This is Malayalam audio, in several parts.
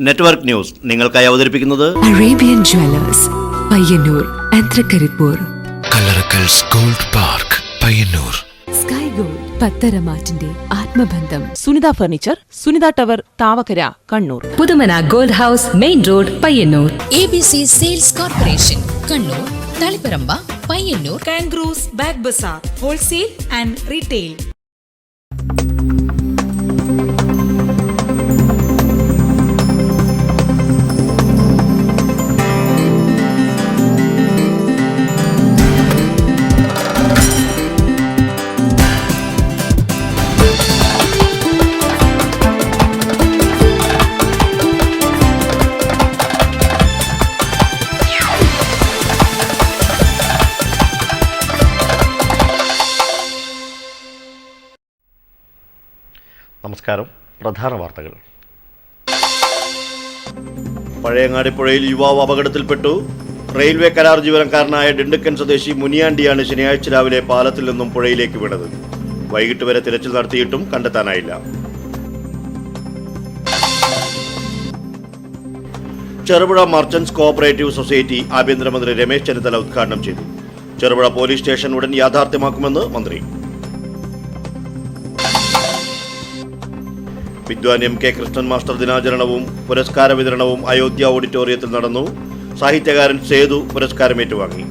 നെറ്റ്വർക്ക് ന്യൂസ് നിങ്ങൾക്കായി അവതരിപ്പിക്കുന്നത് Arabian jewellers Payyanur and Thrikaripur, Kallarakkals gold park Payyanur, sky gold പത്തരമാറ്റിന്റെ ആത്മബന്ധം, Sunitha furniture, Sunitha tower, Thavakkara, Kannur, Puthumana gold house, main road, Payyanur, ABC sales corporation, Kannur, Taliparamba, Payyanur, kangaroos bag bazaar, wholesale and retail. നമസ്കാരം. പ്രധാന വാർത്തകൾ. പഴയങ്ങാടിപ്പുഴയിൽ യുവാവ് അപകടത്തിൽപ്പെട്ടു. റെയിൽവേ കരാർ ജീവനക്കാരനായ ഡിണ്ടക്കൻ സ്വദേശി മുനിയാണ്ടിയാണ് ശനിയാഴ്ച രാവിലെ പാലത്തിൽ നിന്നും പുഴയിലേക്ക് വീണത്. വൈകിട്ട് വരെ തിരച്ചിൽ നടത്തിയിട്ടും കണ്ടെത്താനായില്ല. ചെറുപുഴ മർച്ചന്റ്സ് കോഓപ്പറേറ്റീവ് സൊസൈറ്റി ആഭ്യന്തരമന്ത്രി രമേശ് ചെന്നിത്തല ഉദ്ഘാടനം ചെയ്തു. ചെറുപുഴ പോലീസ് സ്റ്റേഷൻ ഉടൻ യാഥാർത്ഥ്യമാക്കുമെന്ന് മന്ത്രി. വിദ്വാൻ MK കൃഷ്ണൻ മാസ്റ്റർ ദിനാചരണവും പുരസ്കാര വിതരണവും അയോധ്യ ഓഡിറ്റോറിയത്തിൽ നടന്നു. സാഹിത്യകാരൻ സേതു പുരസ്കാരം ഏറ്റുവാങ്ങി.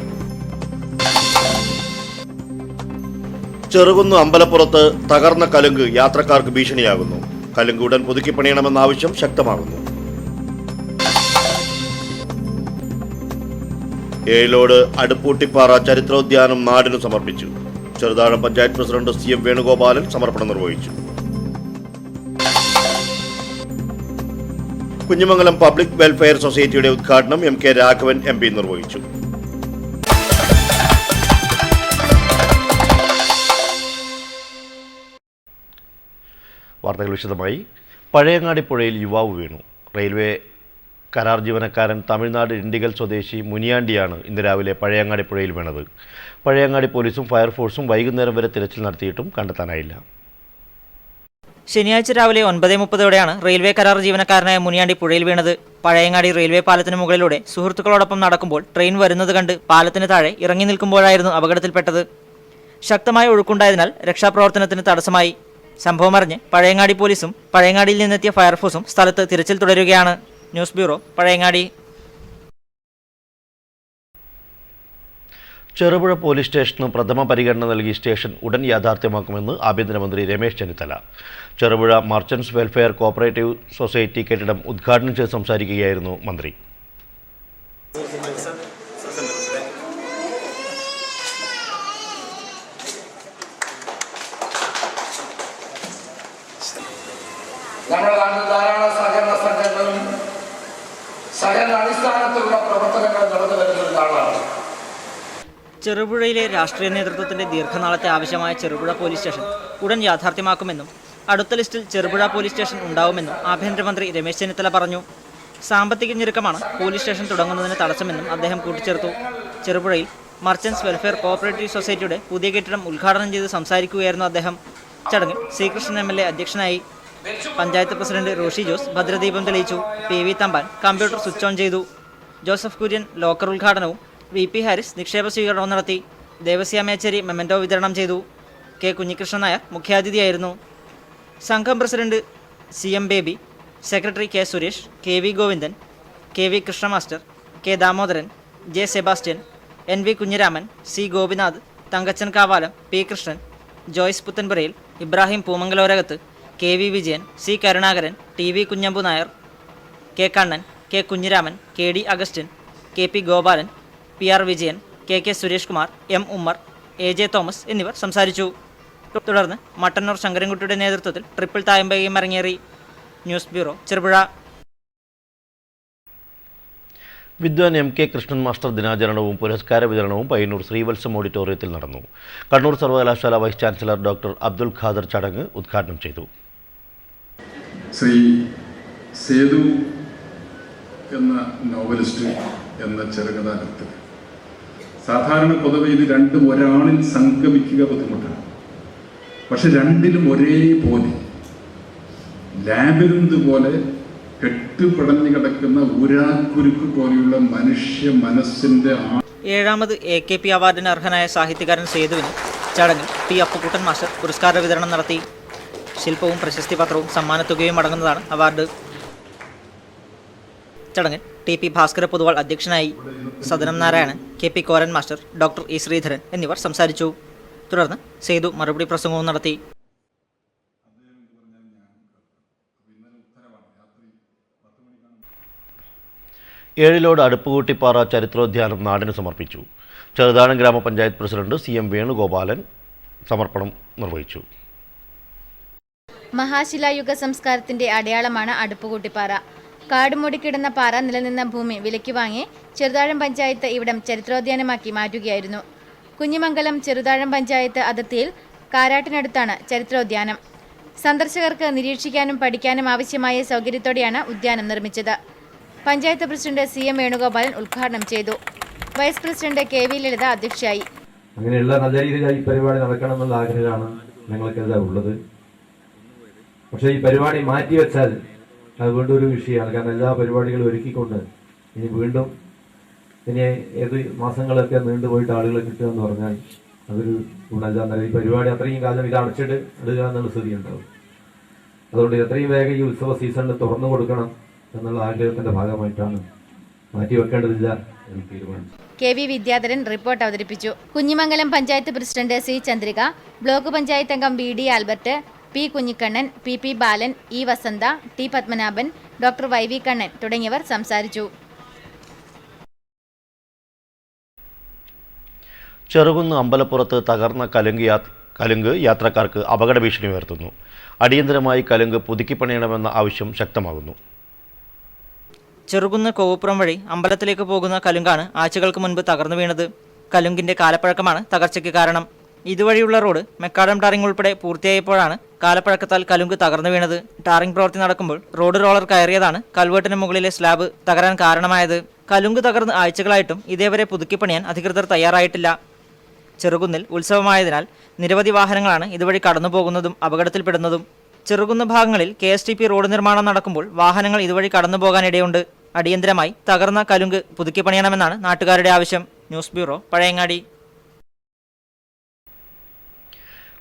ചെറുകുന്ന് അമ്പലപ്പുറത്ത് തകർന്ന കലുങ്ക് യാത്രക്കാർക്ക് ഭീഷണിയാകുന്നു. കലുങ്ക് ഉടൻ പുതുക്കിപ്പണിയണമെന്ന ആവശ്യം ശക്തമാകുന്നു. ഏഴിലോട് അടുപ്പൂട്ടിപ്പാറ ചരിത്രോദ്യാനം നാടിനു സമർപ്പിച്ചു. ചെറുതാഴം പഞ്ചായത്ത് പ്രസിഡന്റ് CM വേണുഗോപാലൻ സമർപ്പണം നിർവഹിച്ചു. കുഞ്ഞിമംഗലം പബ്ലിക് വെൽഫെയർ സൊസൈറ്റിയുടെ ഉദ്ഘാടനം MK രാഘവൻ MP നിർവഹിച്ചു. വാർത്തകൾ വിശദമായി. പഴയങ്ങാടി പുഴയിൽ യുവാവ് വീണു. റെയിൽവേ കരാർ ജീവനക്കാരൻ തമിഴ്നാട് ഇണ്ടിഗൽ സ്വദേശി മുനിയാണ്ടിയാണ് ഇന്ന് രാവിലെ പഴയങ്ങാടി പുഴയിൽ വീണത്. പഴയങ്ങാടി പോലീസും ഫയർഫോഴ്സും വൈകുന്നേരം വരെ തിരച്ചിൽ നടത്തിയിട്ടും കണ്ടെത്താനായില്ല. ശനിയാഴ്ച രാവിലെ 9:30ഓടെയാണ് റെയിൽവേ കരാർ ജീവനക്കാരനായ മുനിയാണ്ടി പുഴയിൽ വീണത്. പഴയങ്ങാടി റെയിൽവേ പാലത്തിന് മുകളിലൂടെ സുഹൃത്തുക്കളോടൊപ്പം നടക്കുമ്പോൾ ട്രെയിൻ വരുന്നത് കണ്ട് പാലത്തിന് താഴെ ഇറങ്ങി നിൽക്കുമ്പോഴായിരുന്നു അപകടത്തിൽപ്പെട്ടത്. ശക്തമായ ഒഴുക്കുണ്ടായതിനാൽ രക്ഷാപ്രവർത്തനത്തിന് തടസ്സമായി. സംഭവമറിഞ്ഞ് പഴയങ്ങാടി പോലീസും പഴയങ്ങാടിയിൽ നിന്നെത്തിയ ഫയർഫോഴ്സും സ്ഥലത്ത് തിരച്ചിൽ തുടരുകയാണ്. News bureau, Pazhayangadi. Cherupuzha police സ്റ്റേഷന് പ്രഥമ പരിഗണന നൽകി സ്റ്റേഷൻ ഉടൻ യാഥാർത്ഥ്യമാക്കുമെന്ന് ആഭ്യന്തരമന്ത്രി Ramesh Chennithala. Cherupuzha merchants welfare cooperative society കെട്ടിടം ഉദ്ഘാടനം ചെയ്ത് സംസാരിക്കുകയായിരുന്നു മന്ത്രി. നമ്മുടെ നാട്ടിൽ ധാരാളം സഹകരണ സംഘങ്ങളും സഹകരണ അടിസ്ഥാനത്തിലുള്ള പ്രവർത്തനങ്ങൾ നടന്നു വരുന്ന നാളാണ്. ചെറുപുഴയിലെ രാഷ്ട്രീയ നേതൃത്വത്തിന്റെ ദീർഘനാളത്തെ ആവശ്യമായ ചെറുപുഴ പോലീസ് സ്റ്റേഷൻ ഉടൻ യാഥാർത്ഥ്യമാക്കുമെന്നും അടുത്ത ലിസ്റ്റിൽ ചെറുപുഴ പോലീസ് സ്റ്റേഷൻ ഉണ്ടാവുമെന്നും ആഭ്യന്തരമന്ത്രി രമേശ് ചെന്നിത്തല പറഞ്ഞു. സാമ്പത്തിക ഞെരുക്കമാണ് പോലീസ് സ്റ്റേഷൻ തുടങ്ങുന്നതിന് തടസ്സമെന്നും അദ്ദേഹം കൂട്ടിച്ചേർത്തു. ചെറുപുഴയിൽ മർച്ചന്റ്സ് വെൽഫെയർ കോഓപ്പറേറ്റീവ് സൊസൈറ്റിയുടെ പുതിയ കെട്ടിടം ഉദ്ഘാടനം ചെയ്ത് സംസാരിക്കുകയായിരുന്നു അദ്ദേഹം. ചടങ്ങിൽ ശ്രീകൃഷ്ണൻ MLA അധ്യക്ഷനായി. പഞ്ചായത്ത് പ്രസിഡന്റ് റോഷി ജോസ് ഭദ്രദീപം തെളിയിച്ചു. PV Thampan computer switch on ചെയ്തു. ജോസഫ് കുര്യൻ ലോക്കർ ഉദ്ഘാടനവും VP ഹാരിസ് നിക്ഷേപ സ്വീകരണവും നടത്തി. ദേവസ്യ മേച്ചേരി മെമന്റോ വിതരണം ചെയ്തു. K കുഞ്ഞികൃഷ്ണൻ നായർ മുഖ്യാതിഥിയായിരുന്നു. സംഘം president CM Baby, secretary K Suresh, KV Govindan, KV Krishna master, K Damodaran, J Sebastian, NV Kunhiraman, C Gopinath, Thankachan Kavalam, P Krishnan, Joyce Puthenpurayil, Ibrahim Poomangalorakath, KV Vijayan, C Karunakaran, TV Kunhambu Nair, K Kannan, K Kunhiraman, KD Augustine, KP Gopalan, PR Vijayan, KK Suresh Kumar, M Ummer, AJ Thomas എന്നിവർ സംസാരിച്ചു. തുടർന്ന് മട്ടന്നൂർ ശങ്കരൻകുട്ടിയുടെ നേതൃത്വത്തിൽ ട്രിപ്പിൾ തായമ്പകയും അരങ്ങേറി. News bureau, Cherupuzha. വിദ്വാൻ MK കൃഷ്ണൻ മാസ്റ്റർ ദിനാചരണവും പുരസ്കാര വിതരണവും പയ്യന്നൂർ ശ്രീവത്സം ഓഡിറ്റോറിയത്തിൽ നടന്നു. കണ്ണൂർ സർവകലാശാല vice chancellor doctor Abdul Khader ചടങ്ങ് ഉദ്ഘാടനം ചെയ്തു. ശ്രീ സേതു എന്ന നോവലിസ്റ്റ് എന്ന ചെറുകഥാകൃത്ത് സാധാരണ പൊതുവെ ഇത് രണ്ടും ഒരാളിൽ സംഗമിക്കുക ബുദ്ധിമുട്ടാണ്. പക്ഷെ രണ്ടിലും ഒരേപോലെ ലാബിരുന്നത് പോലെ കെട്ടുപിടഞ്ഞു കിടക്കുന്ന ഊരാക്കുരുക്ക് പോലെയുള്ള മനുഷ്യ മനസ്സിന്റെ 7ാമത് AKP അവാർഡിന് അർഹനായ സാഹിത്യകാരൻ സേതുവിന് ചടങ്ങിൽ ടി അപ്പുക്കുട്ടൻ മാസ്റ്റർ പുരസ്കാര വിതരണം നടത്തി. ശില്പവും പ്രശസ്തി പത്രവും സമ്മാനത്തുകയും അടങ്ങുന്നതാണ് അവാർഡ്. ചടങ്ങിൽ TP ഭാസ്കര പൊതുവാൾ അധ്യക്ഷനായി. Sadanam Narayanan, KP Koran master, doctor E Sreedharan എന്നിവർ സംസാരിച്ചു. തുടർന്ന് സേതു മറുപടി പ്രസംഗവും നടത്തി. ഏഴിലോട് അടുപ്പുകൂട്ടിപ്പാറ ചരിത്രോദ്യാനം നാടിന് സമർപ്പിച്ചു. ചെറുതാഴം ഗ്രാമപഞ്ചായത്ത് പ്രസിഡന്റ് CM വേണുഗോപാലൻ സമർപ്പണം നിർവഹിച്ചു. മഹാശിലായുഗ സംസ്കാരത്തിന്റെ അടയാളമാണ് അടുപ്പുകൂട്ടിപ്പാറ. കാടുമൂടിക്കിടന്ന പാറ നിലനിന്ന ഭൂമി വിലയ്ക്ക് വാങ്ങി ചെറുതാഴം പഞ്ചായത്ത് ഇവിടം ചരിത്രോദ്യാനമാക്കി മാറ്റുകയായിരുന്നു. കുഞ്ഞിമംഗലം ചെറുതാഴം പഞ്ചായത്ത് അതിർത്തിയിൽ കാരാട്ടിനടുത്താണ് ചരിത്രോദ്യാനം. സന്ദർശകർക്ക് നിരീക്ഷിക്കാനും പഠിക്കാനും ആവശ്യമായ സൗകര്യത്തോടെയാണ് ഉദ്യാനം നിർമ്മിച്ചത്. പഞ്ചായത്ത് പ്രസിഡന്റ് CM വേണുഗോപാലൻ ഉദ്ഘാടനം ചെയ്തു. വൈസ് പ്രസിഡന്റ് KV ലളിത അധ്യക്ഷയായി. അങ്ങനെയുള്ള നല്ല രീതിയിൽ ഈ പരിപാടി നടക്കണമെന്നുള്ള ആഗ്രഹമാണ് ഞങ്ങൾക്കെല്ലാം ഉള്ളത്. പക്ഷേ ഈ പരിപാടി മാറ്റിവെച്ചാൽ അത് വീണ്ടും ഒരു വിഷയമാണ്. കാരണം എല്ലാ പരിപാടികളും ഒരുക്കിക്കൊണ്ട് ഇനി ഏത് മാസങ്ങളൊക്കെ നീണ്ടുപോയിട്ട് ആളുകളെ കിട്ടുക എന്ന് പറഞ്ഞാൽ അതൊരു ഗുണമില്ല. ഈ പരിപാടി അത്രയും കാലം ഇത് അടച്ചിട്ട് ഇടുക എന്നുള്ള സ്ഥിതി ഉണ്ടാവും. അതുകൊണ്ട് എത്രയും വേഗം ഈ ഉത്സവ സീസണിൽ തുറന്നു കൊടുക്കണം എന്നുള്ള ആഗ്രഹത്തിന്റെ ഭാഗമായിട്ടാണ് മാറ്റിവെക്കേണ്ടതില്ല എന്ന് തീരുമാനിച്ചു. KV വിദ്യാധരൻ റിപ്പോർട്ട് അവതരിപ്പിച്ചു. Kunhimangalam panchayat president C Chandrika, block panchayat അംഗം BD Albert, P Kunhikannan, PP ബാലൻ, E വസന്ത, T Padmanabhan, doctor YV Kannan തുടങ്ങിയവർ സംസാരിച്ചു. ചെറുകുന്ന് അമ്പലപ്പുറത്ത് തകർന്ന കലുങ്ക് യാത്രക്കാർക്ക് അപകട ഭീഷണി ഉയർത്തുന്നു. അടിയന്തരമായി കലുങ്ക് പുതുക്കിപ്പണിയണമെന്ന ആവശ്യം ശക്തമാകുന്നു. ചെറുകുന്ന് കോവപ്പുറം വഴി അമ്പലത്തിലേക്ക് പോകുന്ന കലുങ്കാണ് ആഴ്ചകൾക്ക് മുൻപ് തകർന്നു വീണത്. കലുങ്കിന്റെ കാലപ്പഴക്കമാണ് തകർച്ചയ്ക്ക് കാരണം. ഇതുവഴിയുള്ള റോഡ് മെക്കാഡം ടാറിംഗ് ഉൾപ്പെടെ പൂർത്തിയായപ്പോഴാണ് കാലപ്പഴക്കത്താൽ കലുങ്ക് തകർന്നു വീണത്. ടാറിംഗ് പ്രവൃത്തി നടക്കുമ്പോൾ റോഡ് റോളർ കയറിയതാണ് കൽവേട്ടിന് മുകളിലെ സ്ലാബ് തകരാൻ കാരണമായത്. കലുങ്ക് തകർന്ന് ആഴ്ചകളായിട്ടും ഇതേവരെ പുതുക്കിപ്പണിയാൻ അധികൃതർ തയ്യാറായിട്ടില്ല. ചെറുകുന്നിൽ ഉത്സവമായതിനാൽ നിരവധി വാഹനങ്ങളാണ് ഇതുവഴി കടന്നു പോകുന്നതും അപകടത്തിൽപ്പെടുന്നതും. ചെറുകുന്ന് ഭാഗങ്ങളിൽ KSTP റോഡ് നിർമ്മാണം നടക്കുമ്പോൾ വാഹനങ്ങൾ ഇതുവഴി കടന്നു പോകാനിടയുണ്ട്. അടിയന്തരമായി തകർന്ന കലുങ്ക് പുതുക്കിപ്പണിയണമെന്നാണ് നാട്ടുകാരുടെ ആവശ്യം. News bureau, Pazhayangadi.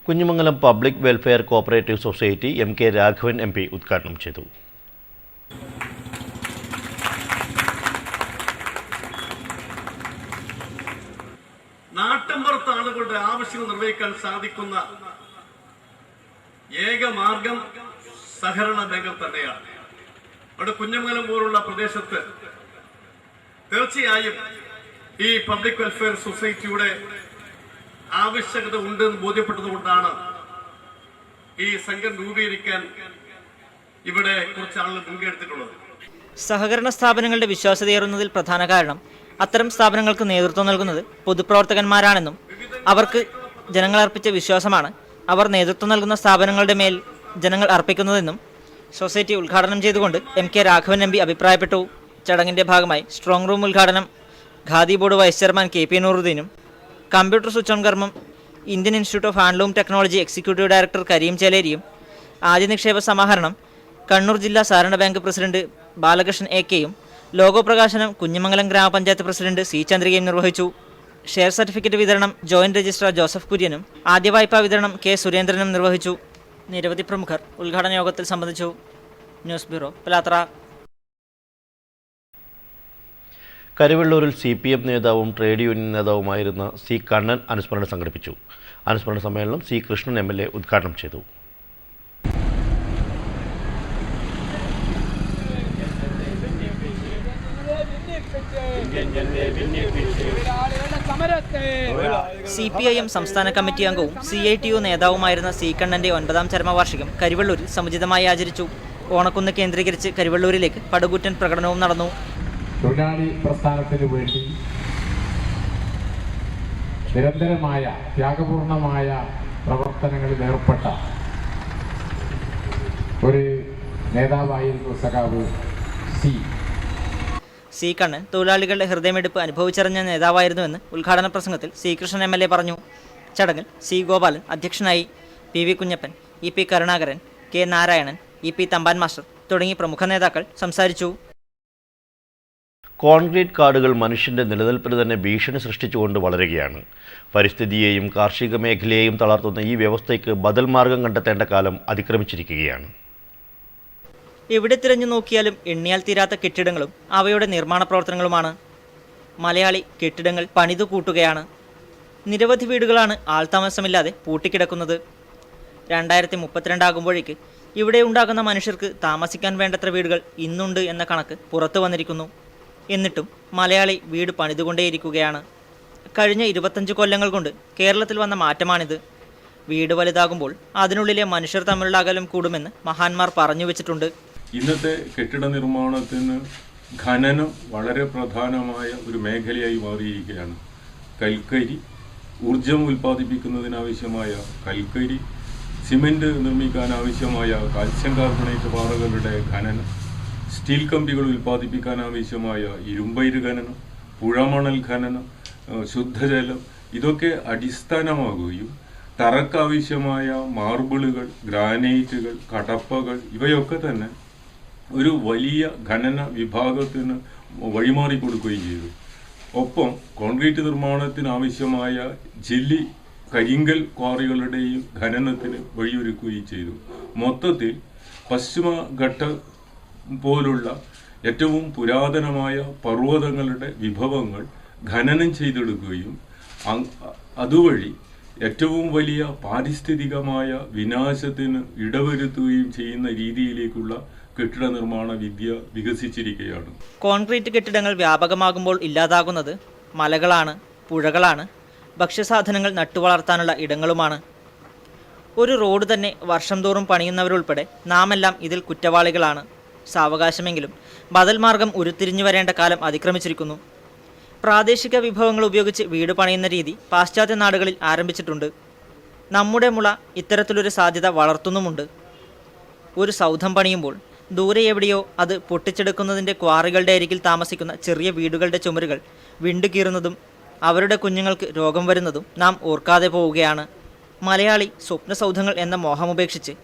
Kunhimangalam public welfare cooperative society MK Raghavan MP ഉദ്ഘാടനം ചെയ്തു. നാട്ടിൻപുറത്ത് ആളുകളുടെ ആവശ്യങ്ങൾ നിർവഹിക്കാൻ സാധിക്കുന്ന ഏക മാർഗം സഹകരണ ബാങ്ക് തന്നെയാണ്. അവിടെ കുഞ്ഞമംഗലം പോലുള്ള പ്രദേശത്ത് തീർച്ചയായും ഈ പബ്ലിക് വെൽഫെയർ സൊസൈറ്റിയുടെ ആവശ്യകത ഉണ്ടെന്ന് ബോധ്യപ്പെട്ടതുകൊണ്ടാണ് ഈ സംഘം രൂപീകരിക്കാൻ ഇവിടെ കുറച്ച് ആളുകൾ മുൻകൈയെടുത്തിട്ടുള്ളത്. സഹകരണ സ്ഥാപനങ്ങളുടെ വിശ്വാസ്യതയേറുന്നതിൽ പ്രധാന കാരണം അത്തരം സ്ഥാപനങ്ങൾക്ക് നേതൃത്വം നൽകുന്നത് പൊതുപ്രവർത്തകന്മാരാണെന്നും അവർക്ക് ജനങ്ങൾ അർപ്പിച്ച വിശ്വാസമാണ് അവർ നേതൃത്വം നൽകുന്ന സ്ഥാപനങ്ങളുടെ മേൽ ജനങ്ങൾ അർപ്പിക്കുന്നതെന്നും സൊസൈറ്റി ഉദ്ഘാടനം ചെയ്തുകൊണ്ട് MK രാഘവൻ MP അഭിപ്രായപ്പെട്ടു. ചടങ്ങിന്റെ ഭാഗമായി സ്ട്രോങ് റൂം ഉദ്ഘാടനം khadi board vice chairman KP നൂറുദ്ദീനും കമ്പ്യൂട്ടർ സ്വിച്ച് ഓൺ കർമ്മം Indian institute of handloom technology executive director Kareem ചേലേരിയും ആദ്യ നിക്ഷേപ സമാഹരണം കണ്ണൂർ ജില്ലാ സഹകരണ ബാങ്ക് പ്രസിഡന്റ് ബാലകൃഷ്ണൻ AK-യും ലോഗോ പ്രകാശനം കുഞ്ഞിമംഗലം ഗ്രാമപഞ്ചായത്ത് പ്രസിഡന്റ് C ചന്ദ്രികയും നിർവഹിച്ചു. ഷെയർ സർട്ടിഫിക്കറ്റ് വിതരണം ജോയിന്റ് രജിസ്ട്രാർ ജോസഫ് കുര്യനും ആദ്യ വായ്പാ വിതരണം K സുരേന്ദ്രനും നിർവഹിച്ചു. നിരവധി പ്രമുഖർ ഉദ്ഘാടന യോഗത്തിൽ സംബന്ധിച്ചു. News bureau, Pilathara. കരുവള്ളൂരിൽ CPM നേതാവും ട്രേഡ് യൂണിയൻ നേതാവുമായിരുന്ന C കണ്ണൻ അനുസ്മരണം സംഘടിപ്പിച്ചു. അനുസ്മരണ സമ്മേളനം C കൃഷ്ണൻ MLA ഉദ്ഘാടനം ചെയ്തു. CPIM സംസ്ഥാന കമ്മിറ്റി അംഗവും CITU നേതാവുമായിരുന്ന C കണ്ണന്റെ 9ാം ചരമവാർഷികം കരുവള്ളൂരിൽ സമുചിതമായി ആചരിച്ചു. ഓണക്കുന്ന് കേന്ദ്രീകരിച്ച് കരുവള്ളൂരിലേക്ക് പടുകൂറ്റൻ പ്രകടനവും നടന്നു. തൊഴിലാളി പ്രസ്ഥാനത്തിന് വേണ്ടി നിരന്തരമായ ത്യാഗപൂർണമായ പ്രവർത്തനങ്ങളിൽ ഏർപ്പെട്ട ഒരു നേതാവായിരുന്നു സഖാവ് C കണ്ണൻ തൊഴിലാളികളുടെ ഹൃദയമെടുപ്പ് അനുഭവിച്ചറിഞ്ഞ നേതാവായിരുന്നുവെന്ന് ഉദ്ഘാടന പ്രസംഗത്തിൽ C കൃഷ്ണൻ MLA പറഞ്ഞു. ചടങ്ങിൽ C ഗോപാലൻ അധ്യക്ഷനായി. PV Kunhappan, EP Karunakaran, K Narayanan, EP Thampan master, തുടങ്ങി പ്രമുഖ നേതാക്കൾ സംസാരിച്ചു. കോൺക്രീറ്റ് കാടുകൾ മനുഷ്യൻ്റെ നിലനിൽപ്പിന് തന്നെ ഭീഷണി സൃഷ്ടിച്ചുകൊണ്ട് വളരുകയാണ്. പരിസ്ഥിതിയെയും കാർഷിക മേഖലയെയും തളർത്തുന്ന ഈ വ്യവസ്ഥയ്ക്ക് ബദൽ മാർഗം കണ്ടെത്തേണ്ട കാലം അതിക്രമിച്ചിരിക്കുകയാണ്. എവിടെ തിരഞ്ഞു നോക്കിയാലും എണ്ണിയാൽ തീരാത്ത കെട്ടിടങ്ങളും അവയുടെ നിർമ്മാണ പ്രവർത്തനങ്ങളുമാണ്. മലയാളി കെട്ടിടങ്ങൾ പണിതു കൂട്ടുകയാണ്. നിരവധി വീടുകളാണ് ആൾതാമസമില്ലാതെ പൂട്ടിക്കിടക്കുന്നത്. 2032 ആകുമ്പോഴേക്ക് ഇവിടെ ഉണ്ടാകുന്ന മനുഷ്യർക്ക് താമസിക്കാൻ വേണ്ടത്ര വീടുകൾ ഇന്നുണ്ട് എന്ന കണക്ക് പുറത്തു വന്നിരിക്കുന്നു. എന്നിട്ടും മലയാളി വീട് പണിതുകൊണ്ടേയിരിക്കുകയാണ്. കഴിഞ്ഞ 25 കൊല്ലങ്ങൾ കൊണ്ട് കേരളത്തിൽ വന്ന മാറ്റമാണിത്. വീട് വലുതാകുമ്പോൾ അതിനുള്ളിലെ മനുഷ്യർ തമ്മിലുള്ള അകലം കൂടുമെന്ന് മഹാന്മാർ പറഞ്ഞു വെച്ചിട്ടുണ്ട്. ഇന്നത്തെ കെട്ടിട നിർമ്മാണത്തിന് ഖനനം വളരെ പ്രധാനമായ ഒരു മേഖലയായി മാറിയിരിക്കുകയാണ്. കൽക്കരി, ഊർജം ഉൽപ്പാദിപ്പിക്കുന്നതിനാവശ്യമായ കൽക്കരി, സിമെൻറ്റ് നിർമ്മിക്കാൻ ആവശ്യമായ കാൽസ്യം കാർബണേറ്റ് പാറകളുടെ ഖനനം, സ്റ്റീൽ കമ്പികൾ ഉൽപ്പാദിപ്പിക്കാൻ ആവശ്യമായ ഇരുമ്പയിര് ഖനനം, പുഴമണൽ ഖനനം, ശുദ്ധജലം, ഇതൊക്കെ അടിസ്ഥാനമാകുകയും തറക്കാവശ്യമായ മാർബിളുകൾ, ഗ്രാനൈറ്റുകൾ, കടപ്പകൾ ഇവയൊക്കെ തന്നെ ഒരു വലിയ ഖനന വിഭാഗത്തിന് വഴിമാറി കൊടുക്കുകയും ചെയ്തു. ഒപ്പം കോൺക്രീറ്റ് നിർമ്മാണത്തിന് ആവശ്യമായ ജെല്ലി, കരിങ്കൽ ക്വാറികളുടെയും ഖനനത്തിന് വഴിയൊരുക്കുകയും ചെയ്തു. മൊത്തത്തിൽ പശ്ചിമഘട്ട പോലുള്ള ഏറ്റവും പുരാതനമായ പർവ്വതങ്ങളുടെ വിഭവങ്ങൾ ഖനനം ചെയ്തെടുക്കുകയും അതുവഴി ഏറ്റവും വലിയ പാരിസ്ഥിതികമായ വിനാശത്തിന് ഇടവരുത്തുകയും ചെയ്യുന്ന രീതിയിലേക്കുള്ള കെട്ടിട നിർമ്മാണ വിദ്യ വികസിച്ചിരിക്കുകയാണ്. കോൺക്രീറ്റ് കെട്ടിടങ്ങൾ വ്യാപകമാകുമ്പോൾ ഇല്ലാതാകുന്നത് മലകളാണ്, പുഴകളാണ്, ഭക്ഷ്യസാധനങ്ങൾ നട്ടുവളർത്താനുള്ള ഇടങ്ങളുമാണ്. ഒരു റോഡ് തന്നെ വർഷം തോറും പണിയുന്നവരുൾപ്പെടെ നാമെല്ലാം ഇതിൽ കുറ്റവാളികളാണ്. സാവകാശമെങ്കിലും ബദൽ മാർഗം ഉരുത്തിരിഞ്ഞു വരേണ്ട കാലം അതിക്രമിച്ചിരിക്കുന്നു. പ്രാദേശിക വിഭവങ്ങൾ ഉപയോഗിച്ച് വീട് പണിയുന്ന രീതി പാശ്ചാത്യ നാടുകളിൽ ആരംഭിച്ചിട്ടുണ്ട്. നമ്മുടെ മുള ഇത്തരത്തിലൊരു സാധ്യത വളർത്തുന്നുമുണ്ട്. ഒരു സൗധം പണിയുമ്പോൾ ദൂരെ എവിടെയോ അത് പൊട്ടിച്ചെടുക്കുന്നതിൻ്റെ ക്വാറികളുടെ അരികിൽ താമസിക്കുന്ന ചെറിയ വീടുകളുടെ ചുമരുകൾ വിണ്ടുകീറുന്നതും അവരുടെ കുഞ്ഞുങ്ങൾക്ക് രോഗം വരുന്നതും നാം ഓർക്കാതെ പോവുകയാണ്. മലയാളി സ്വപ്ന സൗധങ്ങൾ എന്ന മോഹമുപേക്ഷിച്ച്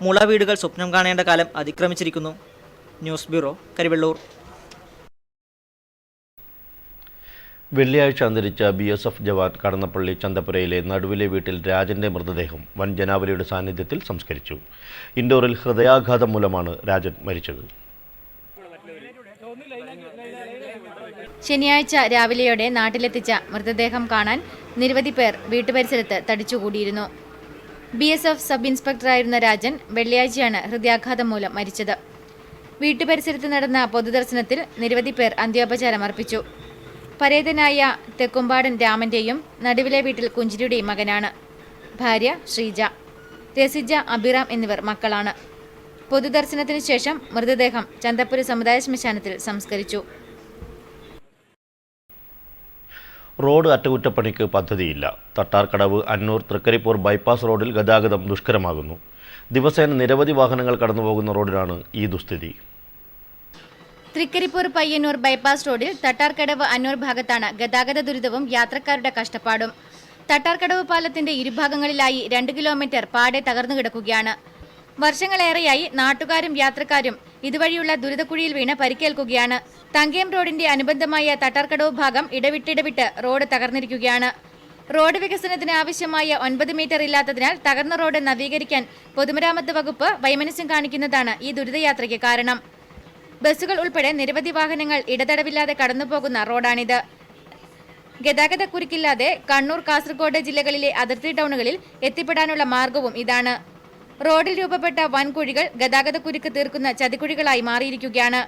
മുള വീടുകൾ സ്വപ്നം കാണേണ്ട കാലം അതിക്രമിച്ചിരിക്കുന്നു. News bureau, Karivellur. വെള്ളിയാഴ്ച അന്തരിച്ച BSF ജവാൻ കടന്നപ്പള്ളി ചന്തപ്പുരയിലെ നടുവിലെ വീട്ടിൽ രാജൻ്റെ മൃതദേഹം വൻ ജനാവലിയുടെ സാന്നിധ്യത്തിൽ സംസ്കരിച്ചു. ഇൻഡോറിൽ ഹൃദയാഘാതം മൂലമാണ് രാജൻ മരിച്ചത്. ശനിയാഴ്ച രാവിലെയോടെ നാട്ടിലെത്തിച്ച മൃതദേഹം കാണാൻ നിരവധി പേർ വീട്ടുപരിസരത്ത് തടിച്ചുകൂടിയിരുന്നു. BSF സബ് ഇൻസ്പെക്ടറായിരുന്ന രാജൻ വെള്ളിയാഴ്ചയാണ് ഹൃദയാഘാതം മൂലം മരിച്ചത്. വീട്ടുപരിസരത്ത് നടന്ന പൊതുദർശനത്തിൽ നിരവധി പേർ അന്ത്യോപചാരം അർപ്പിച്ചു. പരേതനായ തെക്കുംപാടൻ രാമന്റെയും നടുവിലെ വീട്ടിൽ കുഞ്ചിരിയുടെയും മകനാണ്. ഭാര്യ ശ്രീജ, രസിജ, അഭിറാം എന്നിവർ മക്കളാണ്. പൊതുദർശനത്തിനു ശേഷം മൃതദേഹം ചന്തപ്പുര സമുദായ ശ്മശാനത്തിൽ സംസ്കരിച്ചു. റോഡ് അറ്റകുറ്റപ്പണിക്ക് പദ്ധതിയില്ല. തട്ടാർക്കടവ് അന്നൂർ തൃക്കരിപ്പൂർ ബൈപ്പാസ് റോഡിൽ ഗതാഗതം ദുഷ്കരമാകുന്നു. ദിവസേന നിരവധി വാഹനങ്ങൾ കടന്നുപോകുന്ന റോഡിലാണ് ഈ ദുസ്ഥിതി. തൃക്കരിപ്പൂർ പയ്യന്നൂർ ബൈപ്പാസ് റോഡിൽ തട്ടാർക്കടവ് അന്നൂർ ഭാഗത്താണ് ഗതാഗത ദുരിതവും യാത്രക്കാരുടെ കഷ്ടപ്പാടും. തട്ടാർക്കടവ് പാലത്തിന്റെ ഇരുഭാഗങ്ങളിലായി 2 കിലോമീറ്റർ പാടെ തകർന്നു കിടക്കുകയാണ്. വർഷങ്ങളേറെയായി നാട്ടുകാരും യാത്രക്കാരും ഇതുവഴിയുള്ള ദുരിതക്കുഴിയിൽ വീണ് പരിക്കേൽക്കുകയാണ്. തങ്കയം റോഡിന്റെ അനുബന്ധമായ തട്ടാർക്കടവ് ഭാഗം ഇടവിട്ട് റോഡ് തകർന്നിരിക്കുകയാണ്. റോഡ് വികസനത്തിന് ആവശ്യമായ 9 മീറ്റർ ഇല്ലാത്തതിനാൽ തകർന്ന റോഡ് നവീകരിക്കാൻ പൊതുമരാമത്ത് വകുപ്പ് വൈമനസ്യം കാണിക്കുന്നതാണ് ഈ ദുരിതയാത്രയ്ക്ക് കാരണം. ബസ്സുകൾ ഉൾപ്പെടെ നിരവധി വാഹനങ്ങൾ ഇടതടവില്ലാതെ കടന്നുപോകുന്ന റോഡാണിത്. ഗതാഗതക്കുരുക്കില്ലാതെ കണ്ണൂർ, കാസർഗോഡ് ജില്ലകളിലെ അതിർത്തി ടൗണുകളിൽ എത്തിപ്പെടാനുള്ള മാർഗവും ഇതാണ്. റോഡിൽ രൂപപ്പെട്ട വൻകുഴികൾ ഗതാഗതക്കുരുക്ക് തീർക്കുന്ന ചതിക്കുഴികളായി മാറിയിരിക്കുകയാണ്.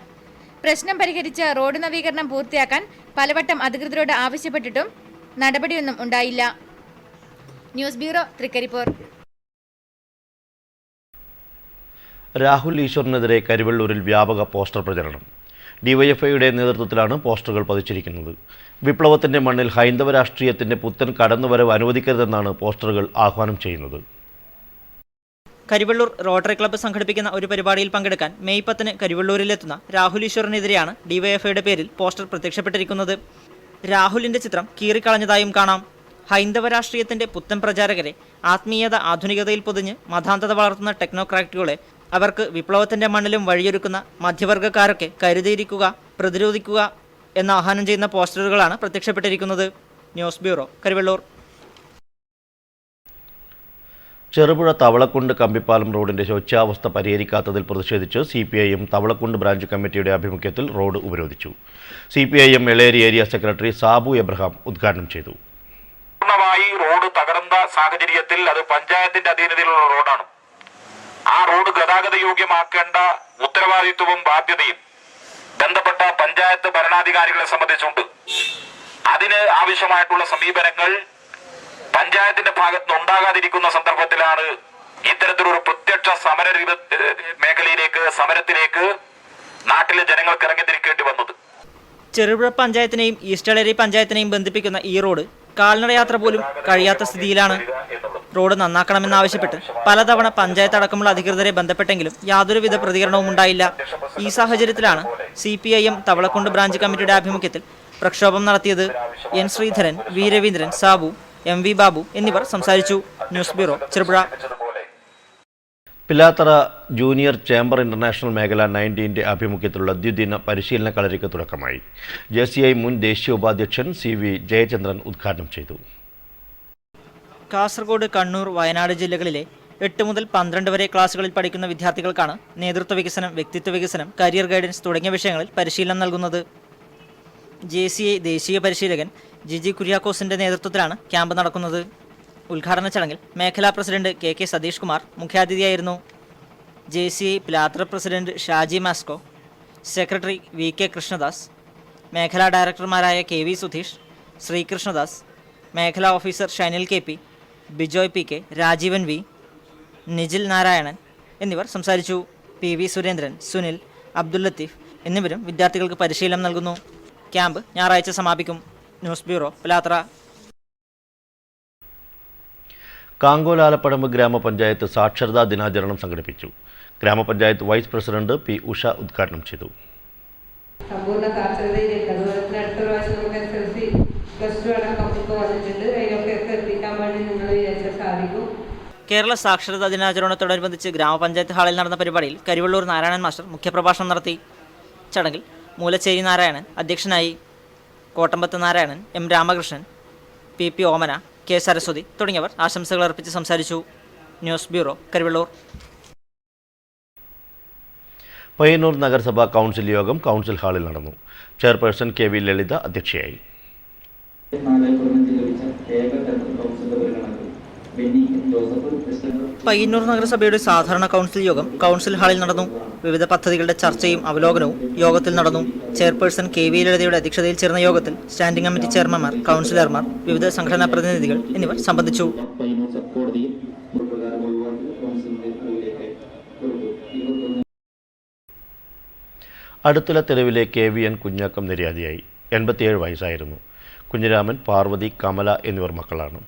പ്രശ്നം പരിഹരിച്ച് റോഡ് നവീകരണം പൂർത്തിയാക്കാൻ പലവട്ടം അധികൃതരോട് ആവശ്യപ്പെട്ടിട്ടും നടപടിയൊന്നും ഉണ്ടായില്ല. News bureau, Thrikaripur. രാഹുൽ ഈശ്വറിനെതിരെ കരിവെള്ളൂരിൽ വ്യാപക പോസ്റ്റർ പ്രചരണം. ഡിവൈഎഫ്ഐയുടെ നേതൃത്വത്തിലാണ് പോസ്റ്ററുകൾ പതിച്ചിരിക്കുന്നത്. വിപ്ലവത്തിൻ്റെ മണ്ണിൽ ഹൈന്ദവ രാഷ്ട്രീയത്തിൻ്റെ പുത്തൻ കടന്നുവരവ് അനുവദിക്കരുതെന്നാണ് പോസ്റ്ററുകൾ ആഹ്വാനം ചെയ്യുന്നത്. കരിവെള്ളൂർ റോട്ടറി ക്ലബ്ബ് സംഘടിപ്പിക്കുന്ന ഒരു പരിപാടിയിൽ പങ്കെടുക്കാൻ മെയ് 10 കരിവെള്ളൂരിലെത്തുന്ന രാഹുൽ ഈശ്വറിനെതിരെയാണ് ഡിവൈഎഫ്ഐയുടെ പേരിൽ പോസ്റ്റർ പ്രത്യക്ഷപ്പെട്ടിരിക്കുന്നത്. രാഹുലിന്റെ ചിത്രം കീറിക്കളഞ്ഞതായും കാണാം. ഹൈന്ദവ രാഷ്ട്രീയത്തിന്റെ പുത്തൻ പ്രചാരകരെ, ആത്മീയത ആധുനികതയിൽ പൊതിഞ്ഞ് മതാന്തത വളർത്തുന്ന ടെക്നോക്രാറ്റുകളെ അവർക്ക് വിപ്ലവത്തിൻ്റെ മണ്ണിലും വഴിയൊരുക്കുന്ന മധ്യവർഗ്ഗക്കാരൊക്കെ കരുതിയിരിക്കുക, പ്രതിരോധിക്കുക എന്ന് ആഹ്വാനം ചെയ്യുന്ന പോസ്റ്ററുകളാണ് പ്രത്യക്ഷപ്പെട്ടിരിക്കുന്നത്. News bureau, Karivellur. ചെറുപുഴ തവളക്കുണ്ട് കമ്പിപ്പാലം റോഡിന്റെ ശോച്യാവസ്ഥ പരിഹരിക്കാത്തതിൽ പ്രതിഷേധിച്ച് CPIM തവളക്കുണ്ട് ബ്രാഞ്ച് കമ്മിറ്റിയുടെ ആഭിമുഖ്യത്തിൽ റോഡ് ഉപരോധിച്ചു. CPIM Eleri area secretary Sabu Abraham ഉദ്ഘാടനം ചെയ്തു. പൂർണ്ണമായി റോഡ് തകർന്ന സാഹചര്യത്തിൽ അത് പഞ്ചായത്തിന്റെ അധീനതയിലുള്ള റോഡാണ്. ആ റോഡ് ഗതാഗത യോഗ്യമാക്കേണ്ട ഉത്തരവാദിത്വവും ബാധ്യതയും ബന്ധപ്പെട്ട പഞ്ചായത്ത് ഭരണാധികാരികളെ സംബന്ധിച്ചുണ്ട്. അതിന് ആവശ്യമായിട്ടുള്ള സമീപനങ്ങൾ പഞ്ചായത്തിന്റെ ഭാഗത്ത് നിന്ന് ഉണ്ടാകാതിരിക്കുന്ന സന്ദർഭത്തിലാണ് ഇത്തരത്തിലൊരു പ്രത്യക്ഷ സമരത്തിലേക്ക് നാട്ടിലെ ജനങ്ങൾക്ക് ഇറങ്ങിത്തിരിക്കേണ്ടി വന്നത്. ചെറുപുഴ പഞ്ചായത്തിനെയും ഈസ്റ്റ് എളേരി പഞ്ചായത്തിനെയും ബന്ധിപ്പിക്കുന്ന ഈ റോഡ് കാൽനടയാത്ര പോലും കഴിയാത്ത സ്ഥിതിയിലാണ്. റോഡ് നന്നാക്കണമെന്നാവശ്യപ്പെട്ട് പലതവണ പഞ്ചായത്ത് അടക്കമുള്ള അധികൃതരെ ബന്ധപ്പെട്ടെങ്കിലും യാതൊരുവിധ പ്രതികരണവും ഉണ്ടായില്ല. ഈ സാഹചര്യത്തിലാണ് CPIM തവളക്കുണ്ട് ബ്രാഞ്ച് കമ്മിറ്റിയുടെ ആഭിമുഖ്യത്തിൽ പ്രക്ഷോഭം നടത്തിയത്. N. Sreedharan, V. Raveendran, Sabu, MV Babu എന്നിവർ സംസാരിച്ചു. News bureau, Cherupuzha. Pilathara junior chamber international മേഖല 19ന്റെ ആഭിമുഖ്യത്തിലുള്ള ദ്വിദിന പരിശീലന കളരിക്ക് തുടക്കമായി. JCI മുൻ ദേശീയ ഉപാധ്യക്ഷൻ CV ജയചന്ദ്രൻ ഉദ്ഘാടനം ചെയ്തു. കാസർഗോഡ്, കണ്ണൂർ, വയനാട് ജില്ലകളിലെ 8 മുതൽ 12 വരെ ക്ലാസുകളിൽ പഠിക്കുന്ന വിദ്യാർത്ഥികൾക്കാണ് നേതൃത്വ വികസനം, വ്യക്തിത്വ വികസനം, കരിയർ ഗൈഡൻസ് തുടങ്ങിയ വിഷയങ്ങളിൽ പരിശീലനം നൽകുന്നത്. JCI ദേശീയ പരിശീലകൻ ജിജി കുര്യാക്കോസിന്റെ നേതൃത്വത്തിലാണ് ക്യാമ്പ് നടക്കുന്നത്. ഉദ്ഘാടന ചടങ്ങിൽ മേഖലാ പ്രസിഡന്റ് KK സതീഷ് കുമാർ മുഖ്യാതിഥിയായിരുന്നു. JCI Pilathara president Shaji Masco, secretary VK Krishnadas, മേഖലാ ഡയറക്ടർമാരായ KV സുധീഷ്, ശ്രീകൃഷ്ണദാസ്, മേഖലാ officer Shainil KP, Bijoy PK, Rajeevan V, Nijil Narayanan എന്നിവർ സംസാരിച്ചു. PV സുരേന്ദ്രൻ, സുനിൽ, അബ്ദുൽ ലത്തീഫ് എന്നിവരും വിദ്യാർത്ഥികൾക്ക് പരിശീലനം നൽകുന്നു. ക്യാമ്പ് ഞായറാഴ്ച സമാപിക്കും. News bureau, Pilathara. കാങ്കോലാലപ്പടമ്പ് ഗ്രാമപഞ്ചായത്ത് സാക്ഷരതാ ദിനാചരണം സംഘടിപ്പിച്ചു. ഗ്രാമപഞ്ചായത്ത് വൈസ് പ്രസിഡന്റ് P. ഉഷ ഉദ്ഘാടനം ചെയ്തു. സമ്പൂർണ്ണ സാക്ഷരതയിലേക്ക്, അതുപോലെ തന്നെ അടുത്ത പ്രാവശ്യം നമുക്ക് SSLC +2 അടക്കം ഇപ്പോൾ വന്നിട്ടുണ്ട്. അതിനൊക്കെ എത്തിക്കാൻ വേണ്ടി നിങ്ങൾ വിചാരിച്ചാൽ സാധിക്കും. കേരള സാക്ഷരതാ ദിനാചരണത്തോടനുബന്ധിച്ച് ഗ്രാമപഞ്ചായത്ത് ഹാളിൽ നടന്ന പരിപാടിയിൽ കരിവെള്ളൂർ നാരായണൻ മാസ്റ്റർ മുഖ്യപ്രഭാഷണം നടത്തി. ചടങ്ങിൽ മൂലച്ചേരി നാരായണൻ അധ്യക്ഷനായി. കോട്ടമ്പത്ത് നാരായണൻ, M. രാമകൃഷ്ണൻ, PP ഓമന, K. സരസ്വതി തുടങ്ങിയവർ ആശംസകൾ അർപ്പിച്ച് സംസാരിച്ചു. News bureau, Karivellur. പയ്യന്നൂർ നഗരസഭാ കൗൺസിൽ യോഗം കൗൺസിൽ ഹാളിൽ നടന്നു. ചെയർപേഴ്സൺ KV ലളിത അധ്യക്ഷയായി. പയ്യന്നൂർ നഗരസഭയുടെ സാധാരണ കൗൺസിൽ യോഗം കൗൺസിൽ ഹാളിൽ നടന്നു. വിവിധ പദ്ധതികളുടെ ചർച്ചയും അവലോകനവും യോഗത്തിൽ നടന്നു. ചെയർപേഴ്സൺ KV ലളിതയുടെ അധ്യക്ഷതയിൽ ചേർന്ന യോഗത്തിൽ സ്റ്റാൻഡിംഗ് കമ്മിറ്റി ചെയർമാൻമാർ, കൗൺസിലർമാർ, വിവിധ സംഘടനാ പ്രതിനിധികൾ എന്നിവർ സംബന്ധിച്ചു. അടുത്തുള്ള തെരുവിലെ KVN കുഞ്ഞാക്കം നിര്യാതയായി. 87 വയസ്സായിരുന്നു. കുഞ്ഞിരാമൻ, പാർവതി, കമല എന്നിവർ മക്കളാണ്.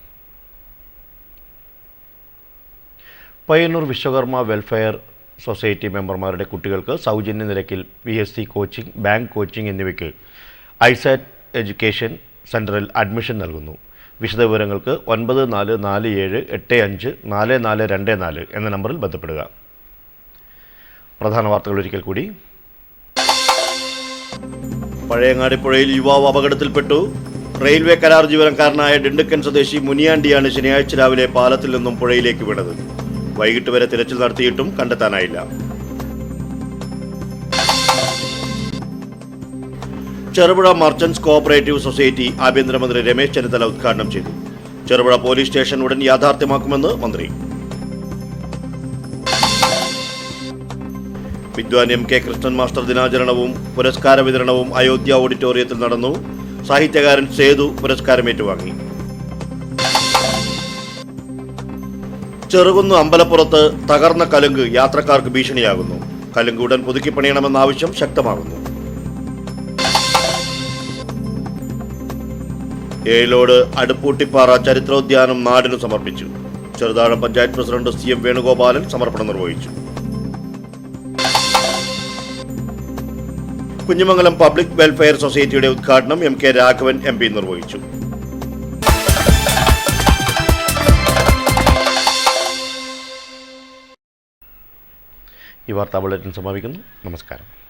പയ്യന്നൂർ വിശ്വകർമ്മ വെൽഫെയർ സൊസൈറ്റി മെമ്പർമാരുടെ കുട്ടികൾക്ക് സൗജന്യ നിരക്കിൽ PSC കോച്ചിംഗ്, ബാങ്ക് കോച്ചിംഗ് എന്നിവയ്ക്ക് ഐസാറ്റ് എഡ്യൂക്കേഷൻ സെൻറ്ററിൽ അഡ്മിഷൻ നൽകുന്നു. വിശദവിവരങ്ങൾക്ക് 9447854424 എന്ന നമ്പറിൽ ബന്ധപ്പെടുക. പ്രധാന വാർത്തകൾ ഒരിക്കൽ കൂടി. പഴയങ്ങാടി പുഴയിൽ യുവാവ് അപകടത്തിൽപ്പെട്ടു. റെയിൽവേ കരാർ ജീവനക്കാരനായ ഡിണ്ടക്കൻ സ്വദേശി മുനിയാണ്ടിയാണ് ശനിയാഴ്ച രാവിലെ പാലത്തിൽ നിന്നും പുഴയിലേക്ക് വീണത്. വൈകിട്ട് വരെ തിരച്ചിൽ നടത്തിയിട്ടും കണ്ടെത്താനായില്ല. ചെറുപുഴ മർച്ചന്റ്സ് കോഓപ്പറേറ്റീവ് സൊസൈറ്റി ആഭ്യന്തരമന്ത്രി രമേശ് ചെന്നിത്തല ഉദ്ഘാടനം ചെയ്തു. ചെറുപുഴ പോലീസ് സ്റ്റേഷൻ ഉടൻ യാഥാർത്ഥ്യമാക്കുമെന്ന് മന്ത്രി. വിദ്വാൻ MK കൃഷ്ണൻ മാസ്റ്റർ ദിനാചരണവും പുരസ്കാര വിതരണവും അയോധ്യ ഓഡിറ്റോറിയത്തിൽ നടന്നു. സാഹിത്യകാരൻ സേതു പുരസ്കാരം ഏറ്റുവാങ്ങി. ചെറുകുന്ന് അമ്പലപ്പുറത്ത് തകർന്ന കലുങ്ക് യാത്രക്കാർക്ക് ഭീഷണിയാകുന്നു. കലുങ്ക് ഉടൻ പുതുക്കിപ്പണിയണമെന്ന ആവശ്യം ശക്തമാകുന്നു. ഏലോട് അടുപ്പൂട്ടിപ്പാറ ചരിത്രോദ്യാനം നാടിനു സമർപ്പിച്ചു. ചെറുതാഴം പഞ്ചായത്ത് പ്രസിഡന്റ് CM വേണുഗോപാലൻ സമർപ്പണം നിർവഹിച്ചു. കുഞ്ഞിമംഗലം പബ്ലിക് വെൽഫെയർ സൊസൈറ്റിയുടെ ഉദ്ഘാടനം MK രാഘവൻ MP നിർവഹിച്ചു. ഈ വാർത്താ ബുള്ളറ്റിൻ സമാപിക്കുന്നു. നമസ്കാരം.